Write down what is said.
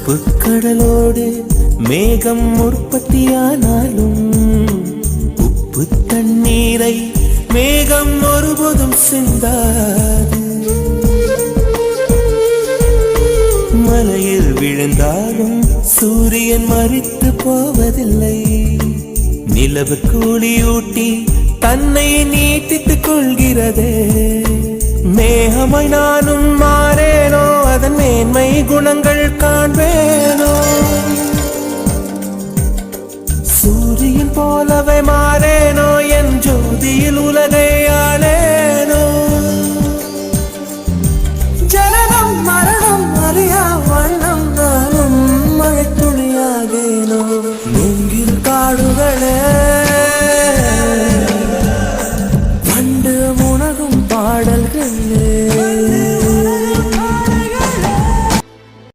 உப்பு கடலோடு மேகம் உற்பத்தியானாலும் உப்பு தண்ணீரை மேகம் ஒருபோதும் சிந்தாது. மலையில் விழுந்தாலும் சூரியன் மரித்து போவதில்லை. நிலவு கூலியூட்டி தன்னை நீட்டித்துக் கொள்கிறதே. மேகமாய் நானும் மாறேனோ, அதன் மேன்மை குணங்கள் காண்பேனோ. சூரியன் போலவே மாறேனோ, என் ஜோதியில் உலகை ஆளே.